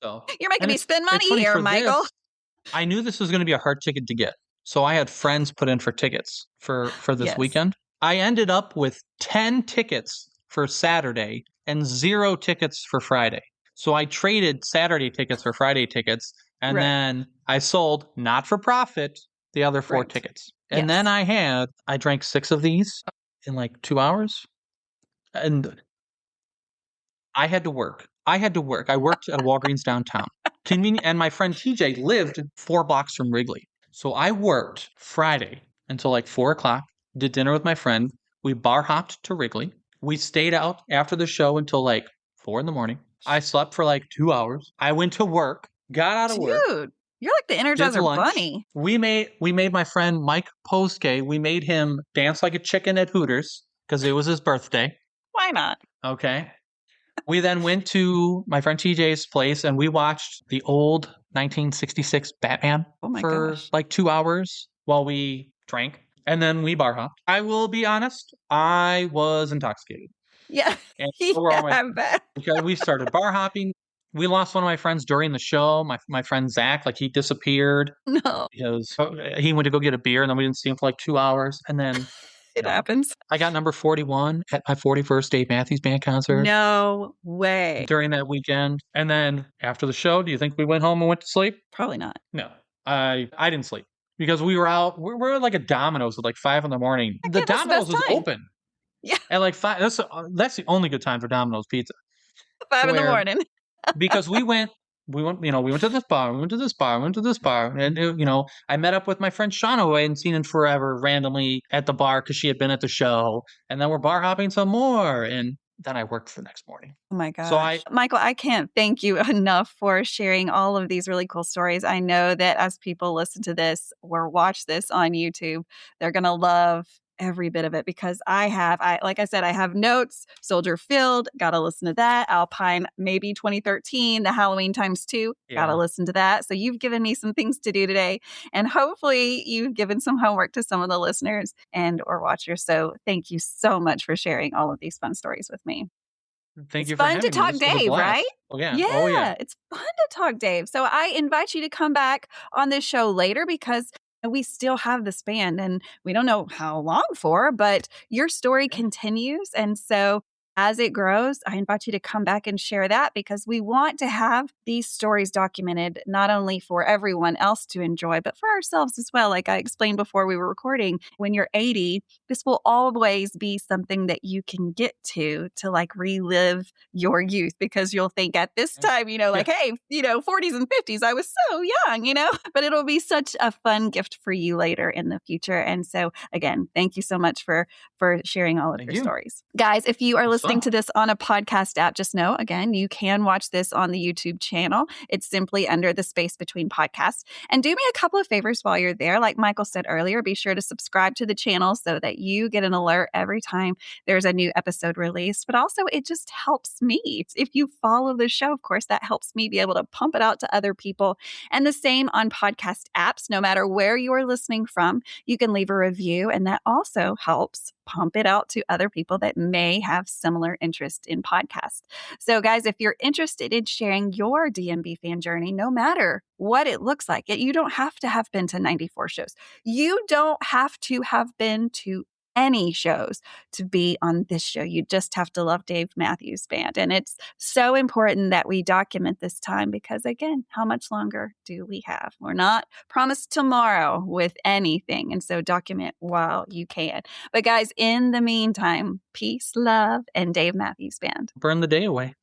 So you're making me spend money here, Michael. I knew this was going to be a hard ticket to get. So I had friends put in for tickets for this weekend. I ended up with 10 tickets for Saturday and 0 tickets for Friday. So I traded Saturday tickets for Friday tickets. And then I sold, not for profit, the other 4 tickets. And then I drank 6 of these in like 2 hours. And I had to work. I worked at a Walgreens downtown. Convenient. And my friend TJ lived 4 blocks from Wrigley. So I worked Friday until like 4 o'clock, did dinner with my friend. We bar hopped to Wrigley. We stayed out after the show until like 4 in the morning. I slept for like 2 hours. I went to work, got out of work. Dude, you're like the Energizer Bunny. We made my friend Mike Poske, we made him dance like a chicken at Hooters because it was his birthday. Why not? Okay. We then went to my friend TJ's place and we watched the old 1966 Batman for like 2 hours while we drank. And then we bar hopped. I will be honest, I was intoxicated. Yeah. And because we started bar hopping. We lost one of my friends during the show. My friend Zach, like he disappeared. No. Because he went to go get a beer and then we didn't see him for like 2 hours. And then it happens. I got number 41 at my 41st Dave Matthews Band concert. No way. During that weekend. And then after the show, do you think we went home and went to sleep? Probably not. No. I didn't sleep. because we were out. We're at like a Domino's at like 5 in the morning. Heck The yeah, that's the Domino's best was time. open. Yeah. At like 5. That's the only good time for Domino's pizza. 5 in the Where morning. because we went we went to this bar, we went to this bar, we went to this bar, and I met up with my friend Shauna, who I hadn't seen in forever, randomly at the bar because she had been at the show, and then we're bar hopping some more, and then I worked the next morning. Oh my So gosh. Michael, I can't thank you enough for sharing all of these really cool stories. I know that as people listen to this or watch this on YouTube, they're going to love every bit of it because like I said, I have notes, Soldier Field, got to listen to that. Alpine, maybe 2013, the Halloween ×2, got to Yeah. listen to that. So you've given me some things to do today. And hopefully you've given some homework to some of the listeners and or watchers. So thank you so much for sharing all of these fun stories with me. Thank It's you for fun to having me. talk This was a Dave, blast. right? Oh yeah. Yeah, Oh yeah. it's fun to talk Dave. So I invite you to come back on this show later because we still have this band and we don't know how long for, but your story Yeah. continues. And so as it grows, I invite you to come back and share that because we want to have these stories documented not only for everyone else to enjoy, but for ourselves as well. Like I explained before we were recording, when you're 80, this will always be something that you can get to like relive your youth because you'll think at this time, like, hey, 40s and 50s, I was so young, but it'll be such a fun gift for you later in the future. And so again, thank you so much for sharing all of Thank your you. stories. Guys, if you are It's listening fun. to this on a podcast app, just know, again, you can watch this on the YouTube channel. It's simply under the Space Between Podcasts. And do me a couple of favors while you're there. Like Michael said earlier, be sure to subscribe to the channel so that you get an alert every time there's a new episode released. But also, it just helps me. If you follow the show, of course, that helps me be able to pump it out to other people. And the same on podcast apps. No matter where you are listening from, you can leave a review. And that also helps pump it out to other people that may have similar interest in podcasts. So guys, if you're interested in sharing your DMB fan journey, no matter what it looks like, you don't have to have been to 94 shows. You don't have to have been to any shows to be on this show. You just have to love Dave Matthews Band. And it's so important that we document this time because, again, how much longer do we have? We're not promised tomorrow with anything. And so document while you can. But guys, in the meantime, peace, love, and Dave Matthews Band. Burn the day away.